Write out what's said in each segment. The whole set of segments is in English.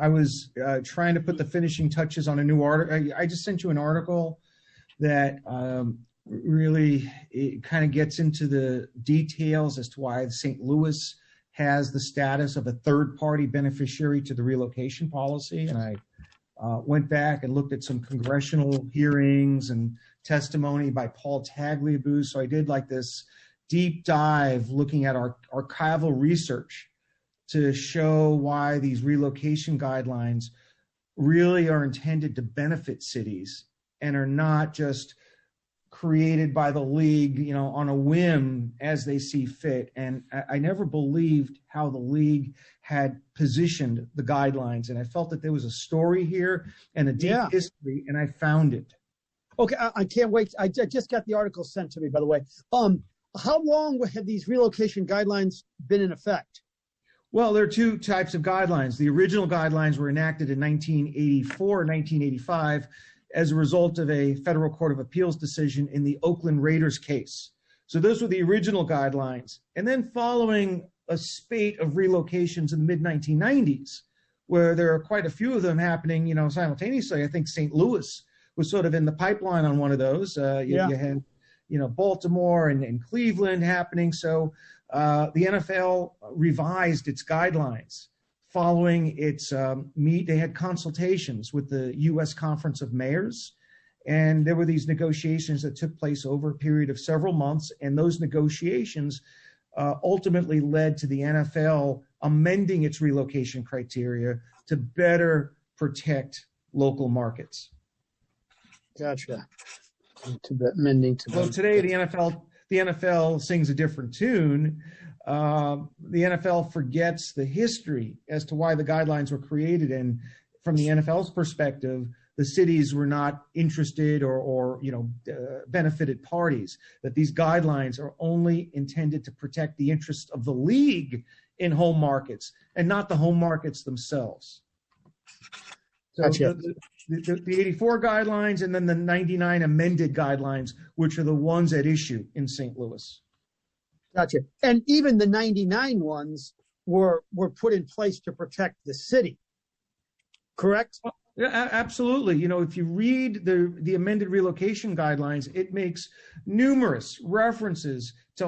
I was trying to put the finishing touches on a new article. I just sent you an article that really it kind of gets into the details as to why St. Louis has the status of a third-party beneficiary to the relocation policy. And I went back and looked at some congressional hearings and testimony by Paul Tagliabue. So I did like this deep dive looking at our archival research to show why these relocation guidelines really are intended to benefit cities and are not just created by the league, you know, on a whim as they see fit. And I never believed how the league had positioned the guidelines. And I felt that there was a story here and a deep history, and I found it. Okay, I can't wait. I just got the article sent to me, by the way. How long have these relocation guidelines been in effect? Well, there are two types of guidelines. The original guidelines were enacted in 1984, 1985, as a result of a federal court of appeals decision in the Oakland Raiders case. So those were the original guidelines. And then following a spate of relocations in the mid-1990s, where there are quite a few of them happening, you know, simultaneously. I think St. Louis was sort of in the pipeline on one of those. You had, you know, Baltimore and Cleveland happening. So the NFL revised its guidelines. Following its they had consultations with the U.S. Conference of Mayors, and there were these negotiations that took place over a period of several months, and those negotiations ultimately led to the NFL amending its relocation criteria to better protect local markets. Gotcha. Well, today the NFL sings a different tune. The NFL forgets the history as to why the guidelines were created, and from the NFL's perspective, the cities were not interested or benefited parties. That these guidelines are only intended to protect the interests of the league in home markets and not the home markets themselves. So gotcha. The 84 guidelines and then the 99 amended guidelines, which are the ones at issue in St. Louis. Gotcha. And even the 99 ones were put in place to protect the city, correct? Well, yeah, absolutely. You know, if you read the amended relocation guidelines, it makes numerous references to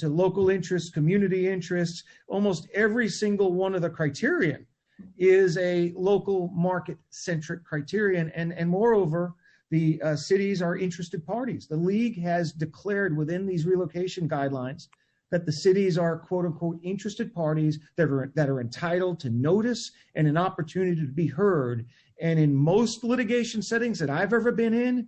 local interests, community interests. Almost every single one of the criterion is a local market-centric criterion. And moreover, the cities are interested parties. The league has declared within these relocation guidelines that the cities are, quote unquote, interested parties that are entitled to notice and an opportunity to be heard. And in most litigation settings that I've ever been in,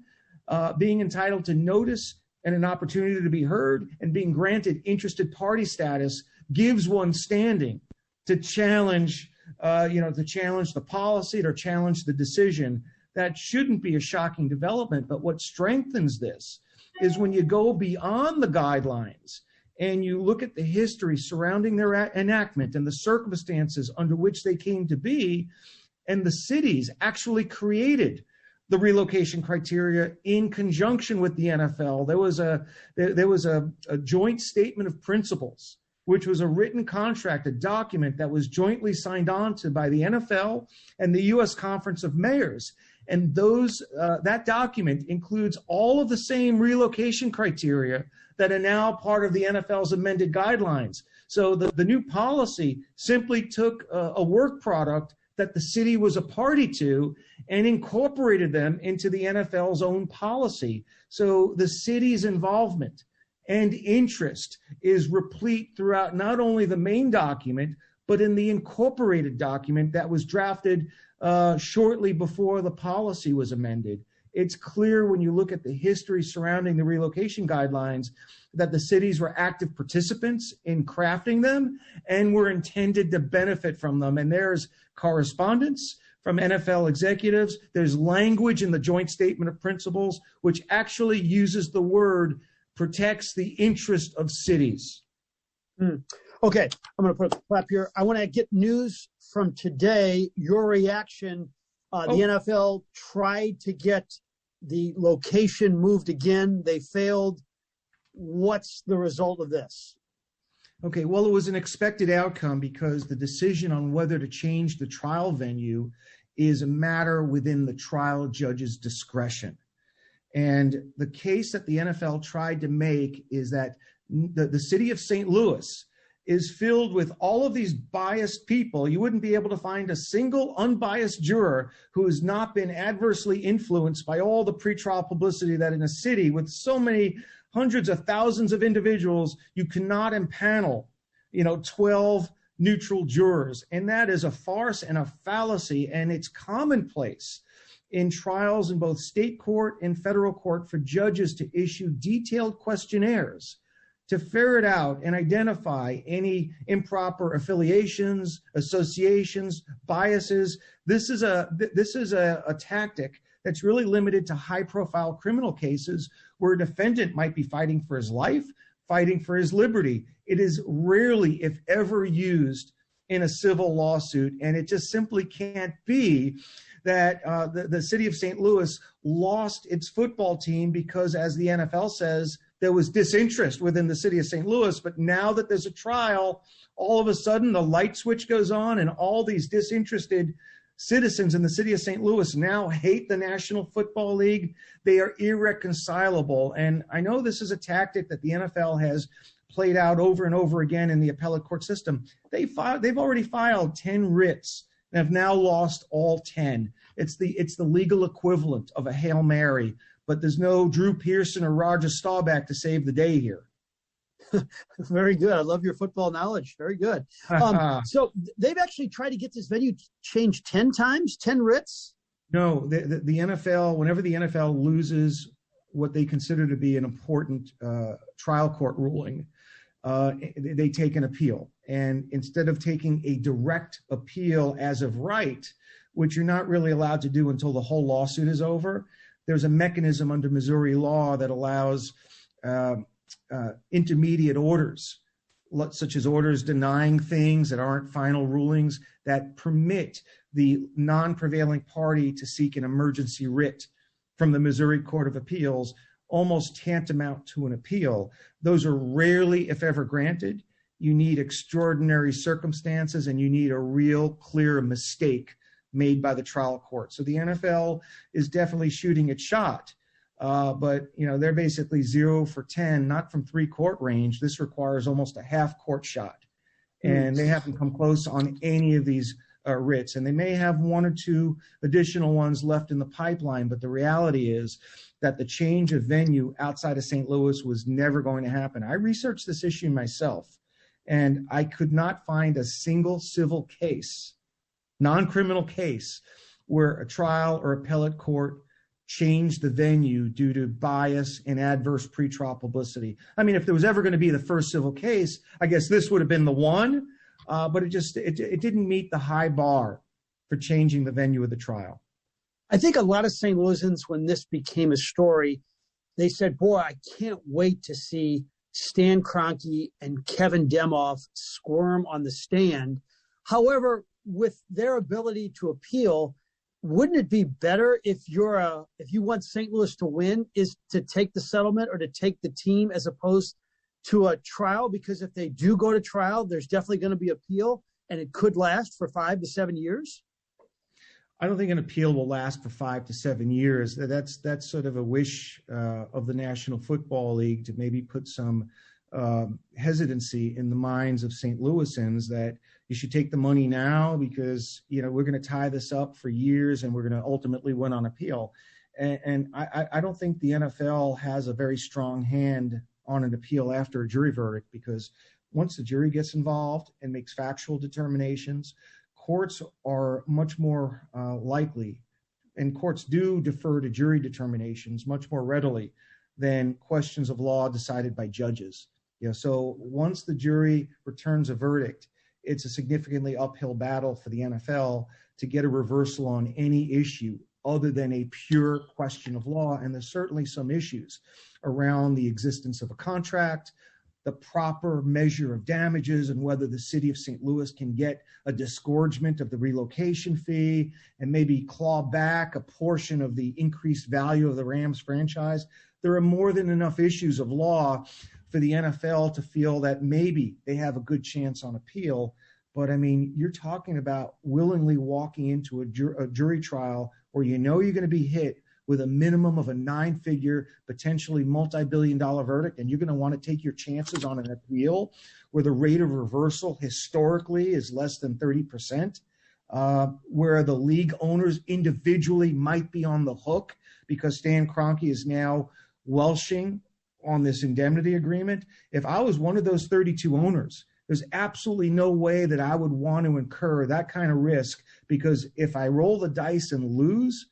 being entitled to notice and an opportunity to be heard and being granted interested party status gives one standing to challenge, the policy or challenge the decision. That shouldn't be a shocking development. But what strengthens this is when you go beyond the guidelines and you look at the history surrounding their enactment and the circumstances under which they came to be, and the cities actually created the relocation criteria in conjunction with the NFL. There was a joint statement of principles, which was a written contract, a document that was jointly signed on to by the NFL and the U.S. Conference of Mayors. And that document includes all of the same relocation criteria that are now part of the NFL's amended guidelines. So the new policy simply took a work product that the city was a party to and incorporated them into the NFL's own policy. So the city's involvement and interest is replete throughout not only the main document, but in the incorporated document that was drafted shortly before the policy was amended. It's clear when you look at the history surrounding the relocation guidelines that the cities were active participants in crafting them and were intended to benefit from them. And there's correspondence from NFL executives. There's language in the joint statement of principles, which actually uses the word protects the interest of cities. Okay, I'm going to put a clap here. I want to get news from today, your reaction. The NFL tried to get the location moved again. They failed. What's the result of this? Okay, well, it was an expected outcome because the decision on whether to change the trial venue is a matter within the trial judge's discretion. And the case that the NFL tried to make is that the city of St. Louis is filled with all of these biased people. You wouldn't be able to find a single unbiased juror who has not been adversely influenced by all the pretrial publicity that in a city with so many hundreds of thousands of individuals, you cannot impanel, 12 neutral jurors. And that is a farce and a fallacy, and it's commonplace in trials in both state court and federal court for judges to issue detailed questionnaires to ferret out and identify any improper affiliations, associations, biases. This is a tactic that's really limited to high-profile criminal cases where a defendant might be fighting for his life, fighting for his liberty. It is rarely, if ever, used in a civil lawsuit, and it just simply can't be that the city of St. Louis lost its football team because, as the NFL says, there was disinterest within the city of St. Louis. But now that there's a trial, all of a sudden the light switch goes on and all these disinterested citizens in the city of St. Louis now hate the National Football League. They are irreconcilable. And I know this is a tactic that the NFL has played out over and over again in the appellate court system. They've already filed 10 writs and have now lost all 10. It's the legal equivalent of a Hail Mary, but there's no Drew Pearson or Roger Staubach to save the day here. Very good. I love your football knowledge. Very good. So they've actually tried to get this venue changed 10 times, 10 writs? No, the NFL, whenever the NFL loses what they consider to be an important trial court ruling, they take an appeal. And instead of taking a direct appeal as of right, which you're not really allowed to do until the whole lawsuit is over, there's a mechanism under Missouri law that allows intermediate orders, such as orders denying things that aren't final rulings, that permit the non-prevailing party to seek an emergency writ from the Missouri Court of Appeals, almost tantamount to an appeal. Those are rarely, if ever, granted. You need extraordinary circumstances and you need a real clear mistake made by the trial court. So the NFL is definitely shooting its shot. But they're basically 0 for 10, not from 3-court range. This requires almost a half-court shot. And they haven't come close on any of these writs. And they may have 1 or 2 additional ones left in the pipeline. But the reality is that the change of venue outside of St. Louis was never going to happen. I researched this issue myself, and I could not find a single civil case, non-criminal case, where a trial or appellate court changed the venue due to bias and adverse pretrial publicity. I mean, if there was ever going to be the first civil case, I guess this would have been the one, but it didn't meet the high bar for changing the venue of the trial. I think a lot of St. Louisans, when this became a story, they said, boy, I can't wait to see Stan Kroenke and Kevin Demoff squirm on the stand. However, with their ability to appeal, wouldn't it be better if you want St. Louis to win is to take the settlement or to take the team as opposed to a trial? Because if they do go to trial, there's definitely going to be appeal, and it could last for 5 to 7 years. I don't think an appeal will last for 5 to 7 years. That's sort of a wish of the National Football League to maybe put some hesitancy in the minds of St. Louisans that you should take the money now because we're going to tie this up for years and we're going to ultimately win on appeal. And I don't think the NFL has a very strong hand on an appeal after a jury verdict, because once the jury gets involved and makes factual determinations, courts are much more likely, and courts do defer to jury determinations much more readily than questions of law decided by judges. So once the jury returns a verdict, it's a significantly uphill battle for the NFL to get a reversal on any issue other than a pure question of law. And there's certainly some issues around the existence of a contract, the proper measure of damages, and whether the city of St. Louis can get a disgorgement of the relocation fee and maybe claw back a portion of the increased value of the Rams franchise. There are more than enough issues of law for the NFL to feel that maybe they have a good chance on appeal. But, I mean, you're talking about willingly walking into a jury trial where you know you're going to be hit with a minimum of a 9-figure, potentially multi-billion-dollar verdict, and you're going to want to take your chances on an appeal where the rate of reversal historically is less than 30%, where the league owners individually might be on the hook because Stan Kroenke is now welshing on this indemnity agreement. If I was one of those 32 owners, there's absolutely no way that I would want to incur that kind of risk, because if I roll the dice and lose,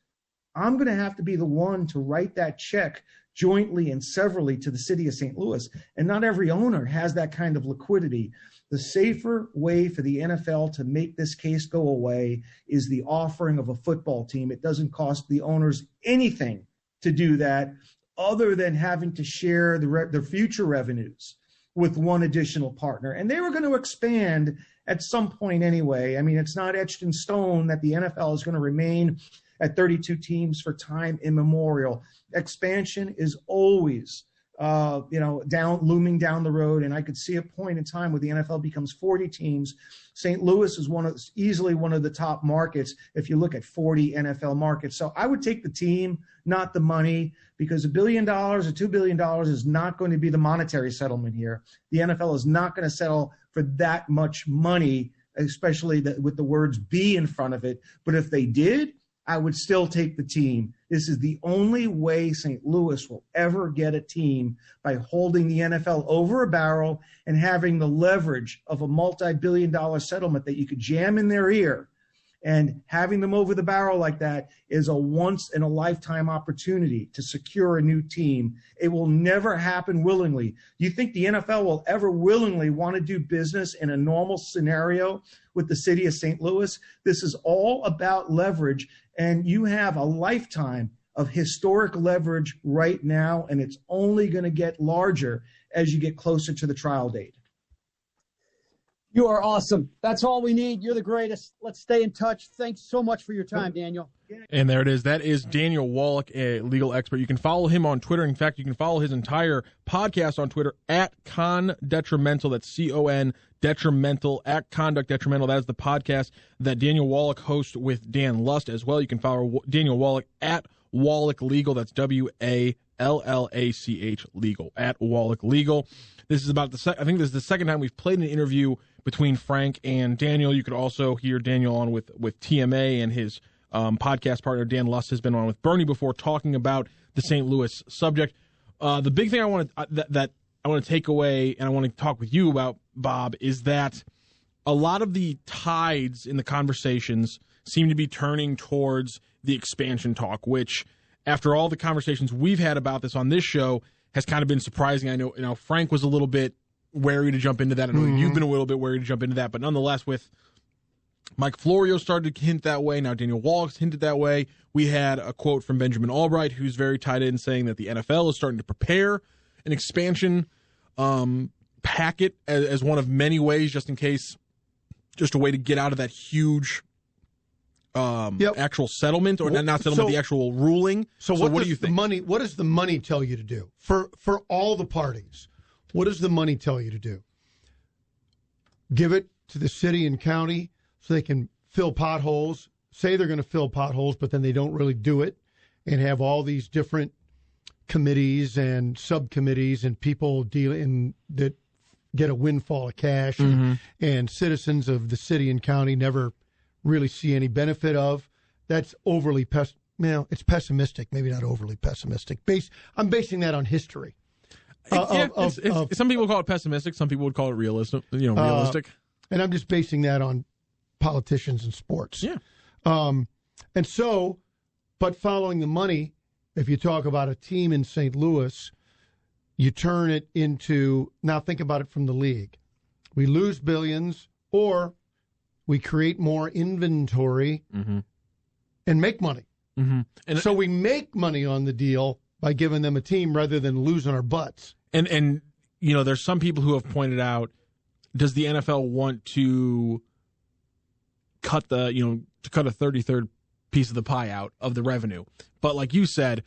I'm going to have to be the one to write that check jointly and severally to the city of St. Louis. And not every owner has that kind of liquidity. The safer way for the NFL to make this case go away is the offering of a football team. It doesn't cost the owners anything to do that other than having to share their future revenues with one additional partner. And they were going to expand at some point anyway. I mean, it's not etched in stone that the NFL is going to remain at 32 teams for time immemorial. Expansion is always, looming down the road. And I could see a point in time where the NFL becomes 40 teams. St. Louis is easily one of the top markets if you look at 40 NFL markets. So I would take the team, not the money, because $1 billion or $2 billion is not going to be the monetary settlement here. The NFL is not going to settle for that much money, especially with the words "B" in front of it. But if they did, I would still take the team. This is the only way St. Louis will ever get a team, by holding the NFL over a barrel and having the leverage of a multi-billion-dollar settlement that you could jam in their ear. And having them over the barrel like that is a once-in-a-lifetime opportunity to secure a new team. It will never happen willingly. You think the NFL will ever willingly want to do business in a normal scenario with the city of St. Louis? This is all about leverage, and you have a lifetime of historic leverage right now, and it's only going to get larger as you get closer to the trial date. You are awesome. That's all we need. You're the greatest. Let's stay in touch. Thanks so much for your time, Daniel. And there it is. That is Daniel Wallach, a legal expert. You can follow him on Twitter. In fact, you can follow his entire podcast on Twitter at Condetrimental. That's C-O-N Detrimental, at Conduct Detrimental. That is the podcast that Daniel Wallach hosts with Dan Lust as well. You can follow Daniel Wallach at Wallach Legal. That's W-A-L-L-A-C-H Legal, at Wallach Legal. This is about I think this is the second time we've played an interview between Frank and Daniel. You could also hear Daniel on with TMA, and his podcast partner Dan Lust has been on with Bernie before, talking about the St. Louis subject. The big thing I want to take away, and I want to talk with you about, Bob, is that a lot of the tides in the conversations seem to be turning towards the expansion talk, which, after all the conversations we've had about this on this show, has kind of been surprising. I know, Frank was a little bit wary to jump into that. I know you've been a little bit wary to jump into that, but nonetheless, with Mike Florio started to hint that way. Now Daniel Wallach hinted that way. We had a quote from Benjamin Albright, who's very tied in, saying that the NFL is starting to prepare an expansion packet as one of many ways, just in case, just a way to get out of that huge actual settlement, or not settlement, the actual ruling. So what do you think? What does the money tell you to do for all the parties? What does the money tell you to do? Give it to the city and county so they can fill potholes. Say they're going to fill potholes, but then they don't really do it, and have all these different committees and subcommittees and people dealing that get a windfall of cash, and citizens of the city and county never really see any benefit of. That's overly it's pessimistic, maybe not overly pessimistic. I'm basing that on history. Some people call it pessimistic. Some people would call it realistic. Realistic. And I'm just basing that on politicians and sports. Yeah. But following the money, if you talk about a team in St. Louis, you turn it into, now think about it from the league. We lose billions, or we create more inventory and make money. And so we make money on the deal by giving them a team rather than losing our butts. And there's some people who have pointed out, does the NFL want to cut a 33rd piece of the pie out of the revenue? But like you said,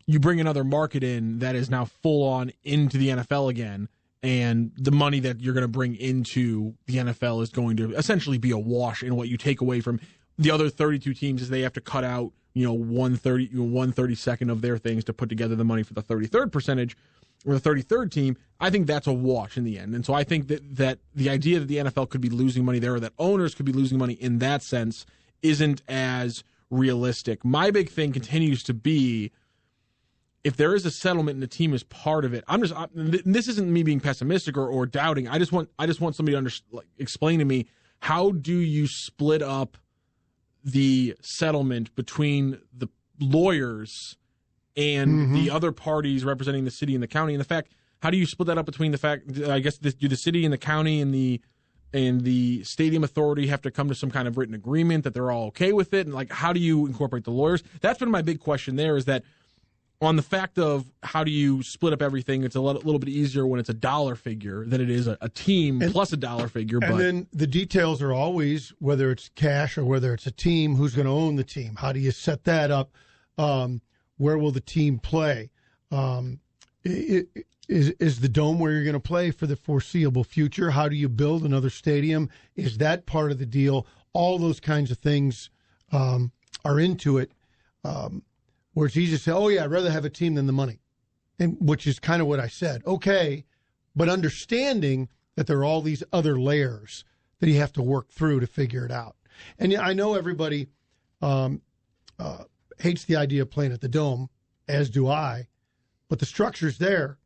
you bring another market in that is now full on into the NFL again, and the money that you're going to bring into the NFL is going to essentially be a wash. And what you take away from the other 32 teams is they have to cut out 1/32 of their things to put together the money for the 33rd percentage or the 33rd team. I think that's a wash in the end. And so I think that the idea that the NFL could be losing money there, or that owners could be losing money in that sense, isn't as realistic. My big thing continues to be, if there is a settlement and the team is part of it, this isn't me being pessimistic or doubting. I just want somebody to explain to me, how do you split up the settlement between the lawyers and the other parties representing the city and the county? And the fact, how do you split that up between the fact, I guess, do the city and the county and the stadium authority have to come to some kind of written agreement that they're all okay with it? And like, how do you incorporate the lawyers? That's been my big question there, is that on the fact of how do you split up everything, it's a little bit easier when it's a dollar figure than it is a team plus a dollar figure. And then the details are always, whether it's cash or whether it's a team, who's going to own the team? How do you set that up? Where will the team play? Is the Dome where you're going to play for the foreseeable future? How do you build another stadium? Is that part of the deal? All those kinds of things are into it. Where it's easy to say, oh, yeah, I'd rather have a team than the money, and which is kind of what I said. Okay, but understanding that there are all these other layers that you have to work through to figure it out. And I know everybody hates the idea of playing at the Dome, as do I, but the structure's there.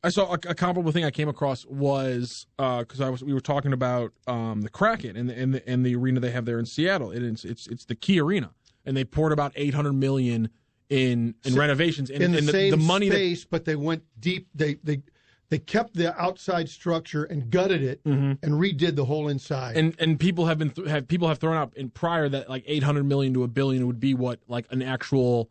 I saw a comparable thing I came across was because we were talking about the Kraken and the arena they have there in Seattle. It's the Key Arena, and they poured about $800 million in renovations in the same money space, but they went deep. They kept the outside structure and gutted it and redid the whole inside. And people have thrown out in prior that like $800 million to $1 billion would be what like an actual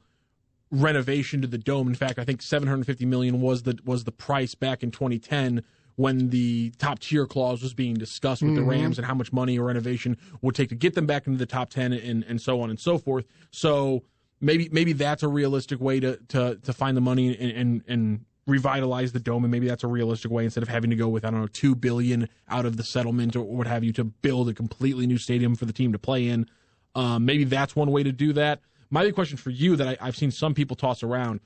renovation to the Dome. In fact, I think $750 million was the price back in 2010 when the top tier clause was being discussed with the Rams and how much money a renovation would take to get them back into the top 10 and so on and so forth. So maybe that's a realistic way to find the money and revitalize the Dome, and maybe that's a realistic way instead of having to go with, I don't know, $2 billion out of the settlement or what have you to build a completely new stadium for the team to play in. Maybe that's one way to do that. My big question for you that I've seen some people toss around,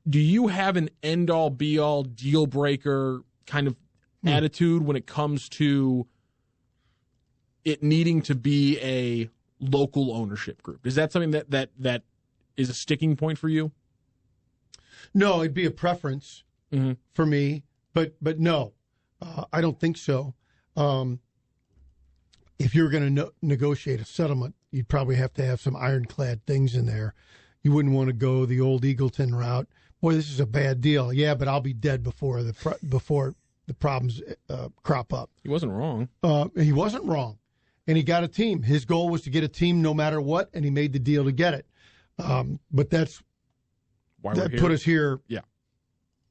do you have an end-all, be-all, deal-breaker kind of attitude when it comes to it needing to be a local ownership group? Is that something that is a sticking point for you? No, it'd be a preference for me, but no, I don't think so. If you're going to negotiate a settlement, you'd probably have to have some ironclad things in there. You wouldn't want to go the old Eagleton route. Boy, this is a bad deal. Yeah, but I'll be dead before the problems crop up. He wasn't wrong. He wasn't wrong, and he got a team. His goal was to get a team no matter what, and he made the deal to get it. But that's that put us here. Yeah.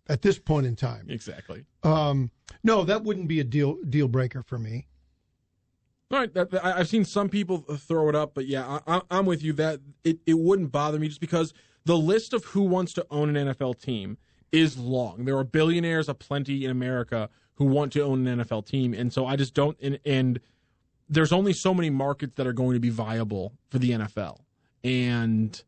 At this point in time. Exactly. No, that wouldn't be a deal breaker for me. All right, I've seen some people throw it up, but yeah, I'm with you that it wouldn't bother me just because the list of who wants to own an NFL team is long. There are billionaires aplenty in America who want to own an NFL team, and so I just don't. And there's only so many markets that are going to be viable for the NFL, and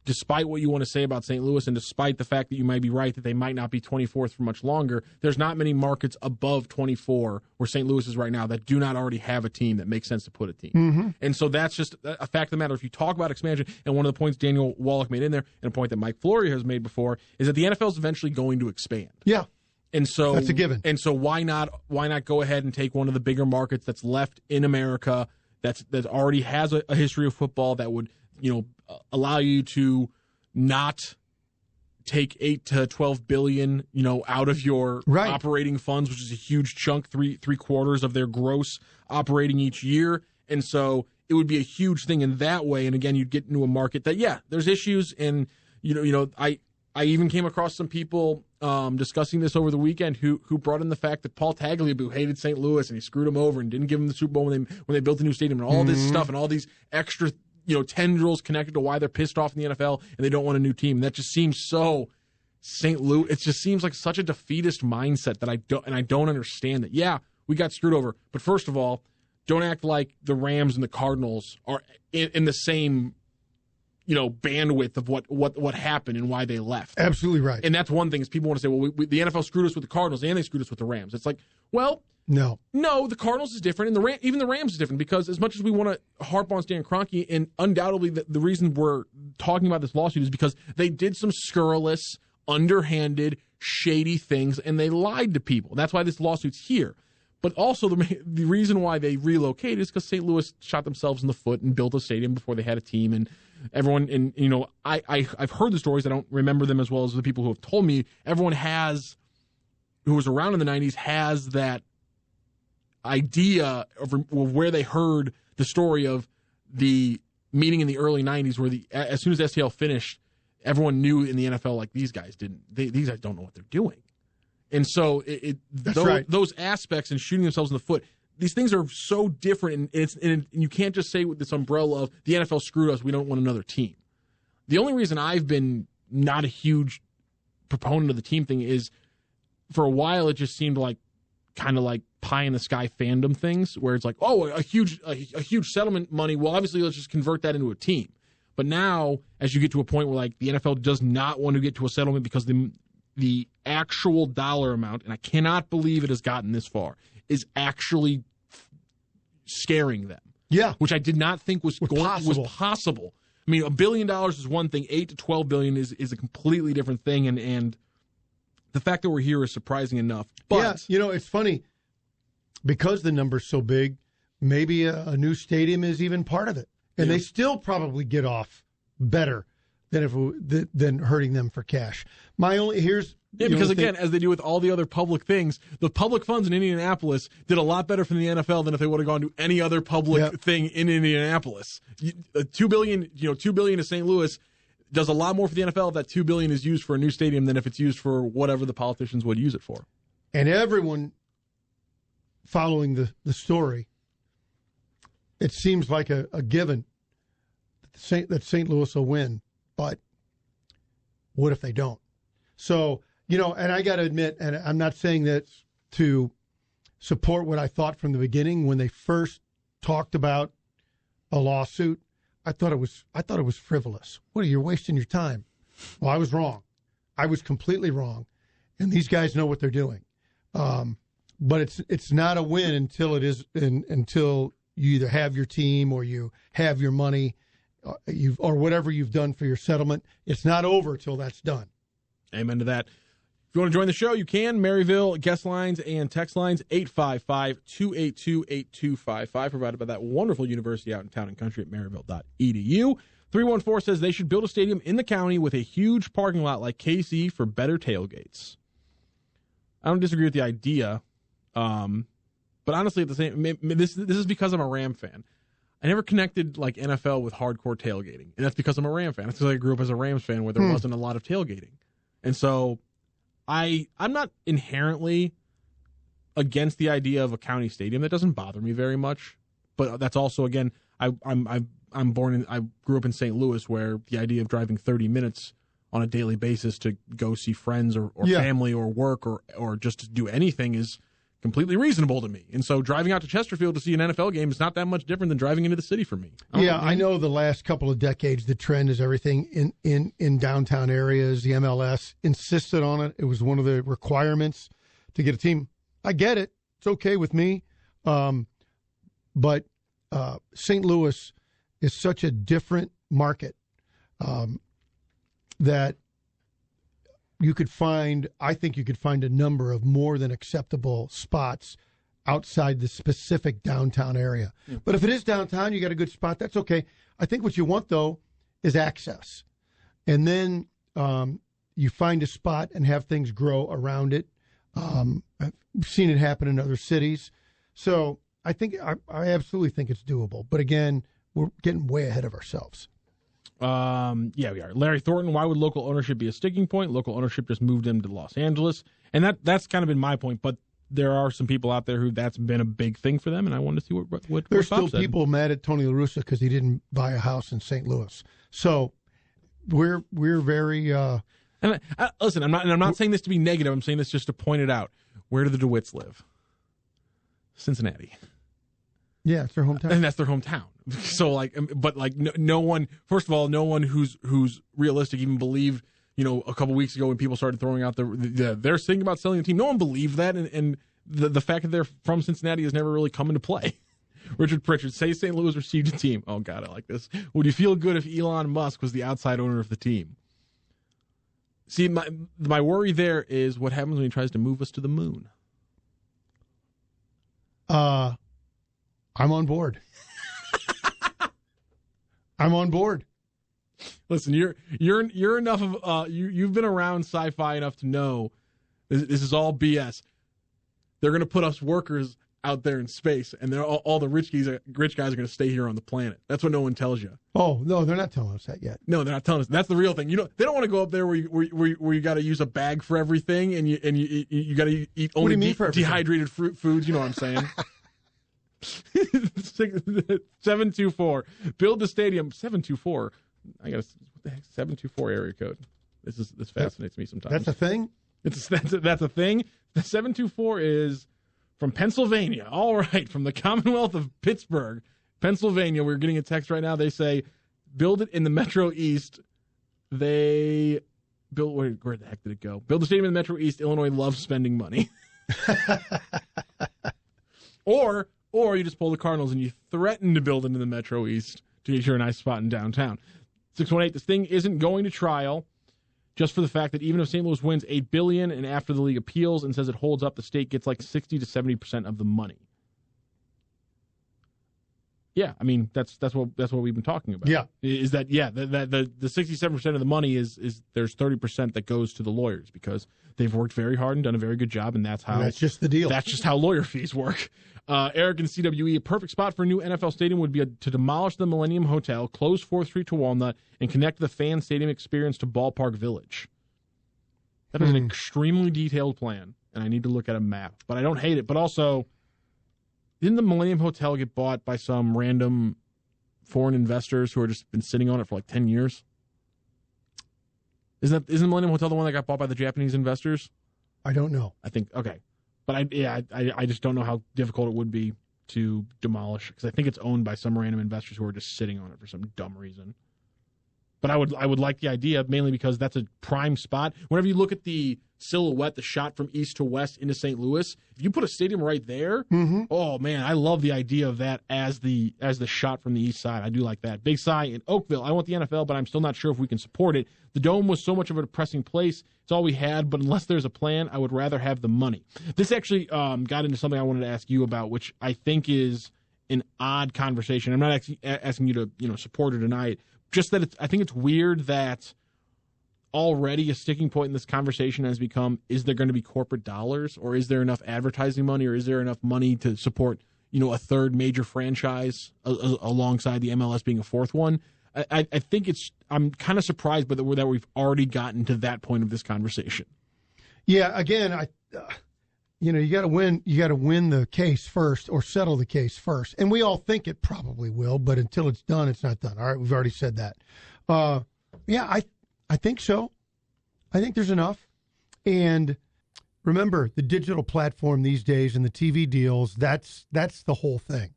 despite what you want to say about St. Louis, and despite the fact that you might be right that they might not be 24th for much longer, there's not many markets above 24 where St. Louis is right now that do not already have a team that makes sense to put a team. And so that's just a fact of the matter. If you talk about expansion, and one of the points Daniel Wallach made in there, and a point that Mike Florio has made before, is that the NFL is eventually going to expand. Yeah. And so that's a given. And so why not go ahead and take one of the bigger markets that's left in America that already has a history of football that would, allow you to not take $8 to $12 billion, out of your operating funds, which is a huge chunk, three quarters of their gross operating each year. And so it would be a huge thing in that way. And again, you'd get into a market that, there's issues. And, I even came across some people discussing this over the weekend who brought in the fact that Paul Tagliabue hated St. Louis and he screwed him over and didn't give him the Super Bowl when they built a new stadium and all this stuff and all these extra tendrils connected to why they're pissed off in the NFL and they don't want a new team. That just seems so St. Louis. It just seems like such a defeatist mindset that I don't understand that. Yeah, we got screwed over, but first of all, don't act like the Rams and the Cardinals are in the same bandwidth of what happened and why they left. Absolutely right. And that's one thing is people want to say, well, the NFL screwed us with the Cardinals and they screwed us with the Rams. It's like, well, no, the Cardinals is different, and even the Rams is different because as much as we want to harp on Stan Kroenke, and undoubtedly the reason we're talking about this lawsuit is because they did some scurrilous, underhanded, shady things, and they lied to people. That's why this lawsuit's here. But also the reason why they relocated is because St. Louis shot themselves in the foot and built a stadium before they had a team, and everyone, and I've heard the stories. I don't remember them as well as the people who have told me. Everyone who was around in the 90s has that idea of where they heard the story of the meeting in the early 90s where as soon as STL finished, everyone knew in the NFL, like, these guys these guys don't know what they're doing. And so those aspects and shooting themselves in the foot, these things are so different, and you can't just say with this umbrella of the NFL screwed us, we don't want another team. The only reason I've been not a huge proponent of the team thing is for a while it just seemed like kind of like pie in the sky fandom things where it's like, oh, a huge settlement money. Well, obviously let's just convert that into a team. But now as you get to a point where like the NFL does not want to get to a settlement because the actual dollar amount, and I cannot believe it has gotten this far, is actually scaring them. Yeah. Which I did not think was possible. I mean, $1 billion is one thing. 8 to 12 billion is a completely different thing. And the fact that we're here is surprising enough. But yeah, it's funny because the number's so big, maybe a new stadium is even part of it. And they still probably get off better than hurting them for cash. Because again, as they do with all the other public things, the public funds in Indianapolis did a lot better for the NFL than if they would have gone to any other public thing in Indianapolis. $2 billion to St. Louis does a lot more for the NFL if that $2 billion is used for a new stadium than if it's used for whatever the politicians would use it for. And everyone following the story, it seems like a given that St. Louis will win. But what if they don't? So, and I got to admit, and I'm not saying that to support what I thought from the beginning when they first talked about a lawsuit. I thought it was frivolous. You're wasting your time. Well, I was wrong. I was completely wrong. And these guys know what they're doing. But it's not a win until until you either have your team or you have your money. Or whatever you've done for your settlement. It's not over till that's done. Amen to that. If you want to join the show, you can. Maryville guest lines and text lines, 855-282-8255, provided by that wonderful university out in town and country at maryville.edu. 314 says they should build a stadium in the county with a huge parking lot like KC for better tailgates. I don't disagree with the idea, but honestly, at the same, this is because I'm a Ram fan. I never connected like NFL with hardcore tailgating, and that's because I'm a Ram fan. That's because I grew up as a Rams fan where there wasn't a lot of tailgating, and so I'm not inherently against the idea of a county stadium. That doesn't bother me very much, but that's also again I grew up in St. Louis where the idea of driving 30 minutes on a daily basis to go see friends or family or work or just to do anything is completely reasonable to me. And so driving out to Chesterfield to see an NFL game is not that much different than driving into the city for me. I know the last couple of decades, the trend is everything in downtown areas. The MLS insisted on it. It was one of the requirements to get a team. I get it. It's okay with me. But St. Louis is such a different market that I think you could find a number of more than acceptable spots outside the specific downtown area. Yeah. But if it is downtown, you got a good spot, that's okay. I think what you want, though, is access. And then you find a spot and have things grow around it. I've seen it happen in other cities. So I absolutely think it's doable. But again, we're getting way ahead of ourselves. Yeah, we are. Larry Thornton, why would local ownership be a sticking point? Local ownership just moved him to Los Angeles. And that's kind of been my point, but there are some people out there who that's been a big thing for them, and I wanted to see what There's Bob still said. people mad at Tony La Russa because he didn't buy a house in St. Louis. So we're very And listen, I'm not saying this to be negative. I'm saying this just to point it out. Where do the DeWitts live? Cincinnati. yeah, it's their hometown. And that's their hometown. So no one. First of all, no one who's realistic even believed. A couple weeks ago when people started throwing out they're thinking about selling the team. No one believed that, and the fact that they're from Cincinnati has never really come into play. Richard Pritchard, say St. Louis received a team. Oh God, I like this. Would you feel good if Elon Musk was the outside owner of the team? See, my worry there is what happens when he tries to move us to the moon. I'm on board. I'm on board. Listen, you're enough of you've been around sci-fi enough to know this is all BS. They're going to put us workers out there in space, and they're all the rich guys are going to stay here on the planet. That's what no one tells you. Oh no, they're not telling us that yet. No, they're not telling us. That's the real thing. They don't want to go up there where you got to use a bag for everything, and you got to eat only dehydrated foods. You know what I'm saying? 724. Build the stadium. 724. I got what the heck? 724 area code. This fascinates me sometimes. That's a thing. That's a thing. The 724 is from Pennsylvania. All right, from the Commonwealth of Pittsburgh, Pennsylvania. We're getting a text right now. They say, build it in the Metro East. They build. Where the heck did it go? Build the stadium in the Metro East. Illinois loves spending money. Or you just pull the Cardinals and you threaten to build into the Metro East to get you a nice spot in downtown. 618, this thing isn't going to trial just for the fact that even if St. Louis wins $8 billion and after the league appeals and says it holds up, the state gets like 60 to 70% of the money. Yeah, I mean that's what we've been talking about. Yeah, is that the 67% of the money is there's 30% that goes to the lawyers because they've worked very hard and done a very good job, and that's just the deal. That's just how lawyer fees work. Eric and CWE, a perfect spot for a new NFL stadium would be to demolish the Millennium Hotel, close 4th Street to Walnut, and connect the fan stadium experience to Ballpark Village. That is an extremely detailed plan, and I need to look at a map. But I don't hate it. But also, didn't the Millennium Hotel get bought by some random foreign investors who have just been sitting on it for like 10 years? Isn't the Millennium Hotel the one that got bought by the Japanese investors? I don't know. I think, okay. But I just don't know how difficult it would be to demolish because I think it's owned by some random investors who are just sitting on it for some dumb reason. But I would like the idea mainly because that's a prime spot. Whenever you look at the silhouette, the shot from east to west into St. Louis, if you put a stadium right there, oh man, I love the idea of that as the shot from the east side. I do like that. Big Cy in Oakville. I want the NFL, but I'm still not sure if we can support it. The Dome was so much of a depressing place. It's all we had, but unless there's a plan, I would rather have the money. This actually got into something I wanted to ask you about, which I think is an odd conversation. I'm not asking you to support or deny it. Just that I think it's weird that already a sticking point in this conversation has become, is there going to be corporate dollars, or is there enough advertising money, or is there enough money to support a third major franchise alongside the MLS being a fourth one? I think I'm kind of surprised that we've already gotten to that point of this conversation. Yeah, again, you got to win. You got to win the case first, or settle the case first. And we all think it probably will, but until it's done, it's not done. All right, we've already said that. I think so. I think there's enough. And remember, the digital platform these days and the TV deals, that's the whole thing.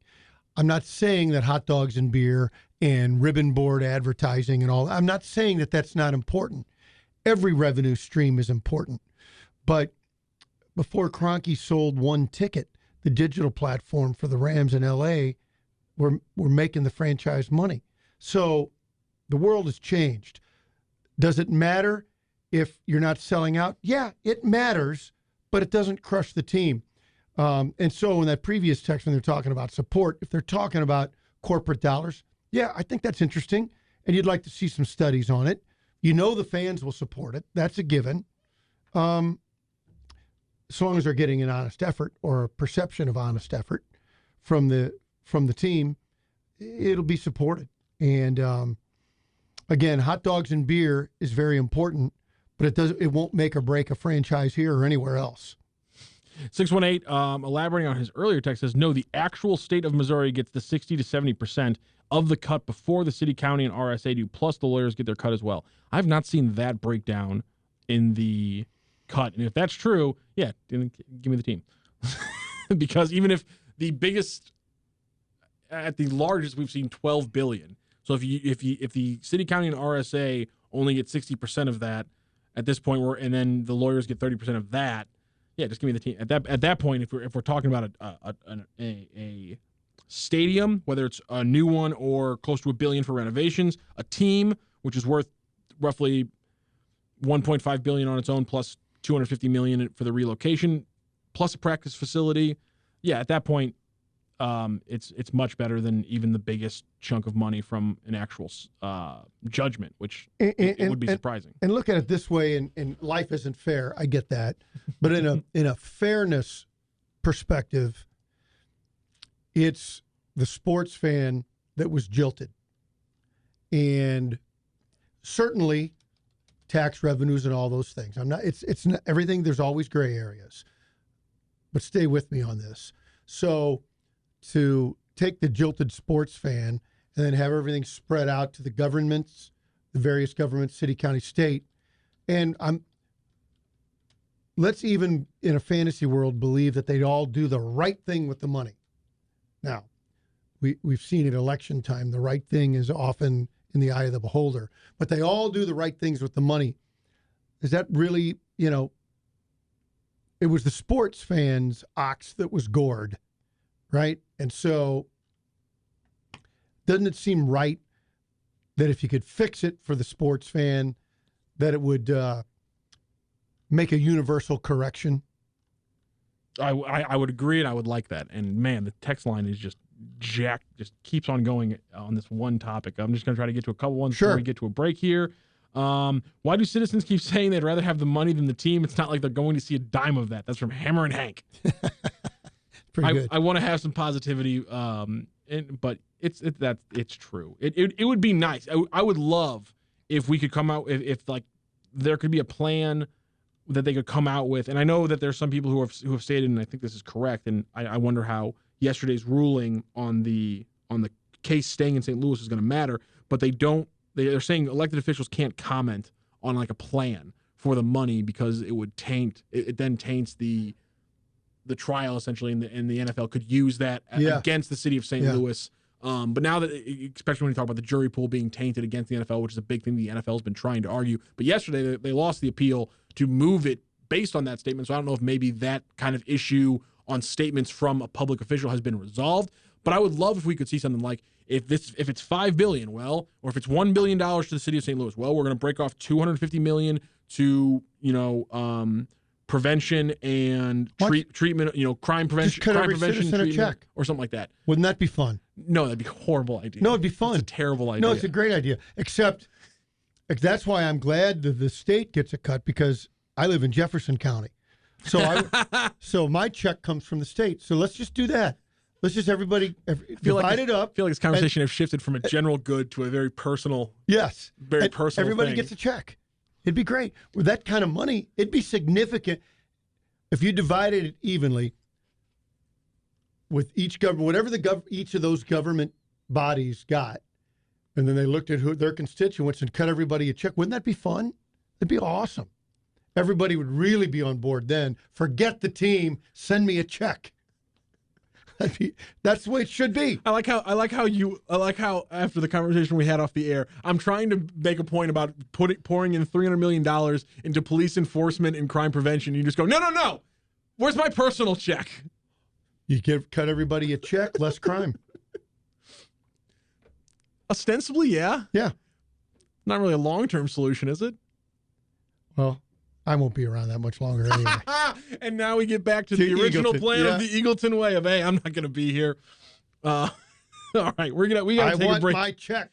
I'm not saying that hot dogs and beer and ribbon board advertising and all. I'm not saying that that's not important. Every revenue stream is important. But before Kroenke sold one ticket, the digital platform for the Rams in L.A., were making the franchise money. So the world has changed. Does it matter if you're not selling out? Yeah, it matters, but it doesn't crush the team. And so in that previous text, when they're talking about support, if they're talking about corporate dollars, yeah, I think that's interesting. And you'd like to see some studies on it. The fans will support it. That's a given. As long as they're getting an honest effort or a perception of honest effort from the team, it'll be supported. And again, hot dogs and beer is very important, but it won't make or break a franchise here or anywhere else. 618, elaborating on his earlier text, says, no, the actual state of Missouri gets the 60 to 70% of the cut before the city, county, and RSA do, plus the lawyers get their cut as well. I've not seen that breakdown in the cut. And if that's true, yeah, give me the team. Because even if the biggest, at the largest, we've seen $12 billion. So if the city, county, and RSA only get 60% of that at this point, and then the lawyers get 30% of that, yeah, just give me the team. At that point, if we're talking about a stadium, whether it's a new one or close to $1 billion for renovations, a team which is worth roughly $1.5 billion on its own, plus $250 million for the relocation, plus a practice facility. Yeah, at that point, it's much better than even the biggest chunk of money from an actual judgment, which it would be surprising. And look at it this way, and life isn't fair. I get that, but in a fairness perspective, it's the sports fan that was jilted, and certainly tax revenues and all those things. It's not everything. There's always gray areas, but stay with me on this. So to take the jilted sports fan and then have everything spread out to the governments, the various governments, city, county, state, and let's even in a fantasy world believe that they'd all do the right thing with the money. Now, we've seen at election time, the right thing is often in the eye of the beholder, but they all do the right things with the money. Is that really, it was the sports fans' ox that was gored, right? And so doesn't it seem right that if you could fix it for the sports fan, that it would make a universal correction? I would agree, and I would like that. And man, the text line is just jacked, just keeps on going on this one topic. I'm just going to try to get to a couple ones before we get to a break here. Why do citizens keep saying they'd rather have the money than the team? It's not like they're going to see a dime of that. That's from Hammer and Hank. Pretty good. I want to have some positivity, but it's true. It would be nice. I would love if we could come out if like there could be a plan that they could come out with. And I know that there's some people who have stated, and I think this is correct, and I wonder how yesterday's ruling on the case staying in St. Louis is going to matter, but they're saying elected officials can't comment on like a plan for the money because it would taint it then taints the trial essentially, and the NFL could use that against the city of St. Louis. But now that, especially when you talk about the jury pool being tainted against the NFL, which is a big thing the NFL has been trying to argue. But yesterday they lost the appeal to move it based on that statement. So I don't know if maybe that kind of issue on statements from a public official has been resolved. But I would love if we could see something like if it's $5 billion, or if it's $1 billion to the city of St. Louis, we're going to break off $250 million to prevention and treatment, crime prevention, treatment, check or something like that. Wouldn't that be fun? No, that'd be a horrible idea. No, it'd be fun. It's a terrible idea. No, it's a great idea. Except that's why I'm glad that the state gets a cut, because I live in Jefferson County. So so my check comes from the state. So let's just do that. Let's just divide it up. I feel like this conversation has shifted from a general good to a very personal. Yes. Very personal everybody thing. Gets a check. It'd be great. With that kind of money, it'd be significant if you divided it evenly with each government, whatever each of those government bodies got, and then they looked at their constituents and cut everybody a check. Wouldn't that be fun? It'd be awesome. Everybody would really be on board then. Forget the team. Send me a check. That's the way it should be. I like how after the conversation we had off the air, I'm trying to make a point about pouring in $300 million into police enforcement and crime prevention. You just go, no. Where's my personal check? You cut everybody a check, less crime. Ostensibly, yeah. Yeah. Not really a long-term solution, is it? Well, I won't be around that much longer anyway. And now we get back to the original plan of the Eagleton way of, hey, I'm not going to be here. All right, we got to take a break. I want my check.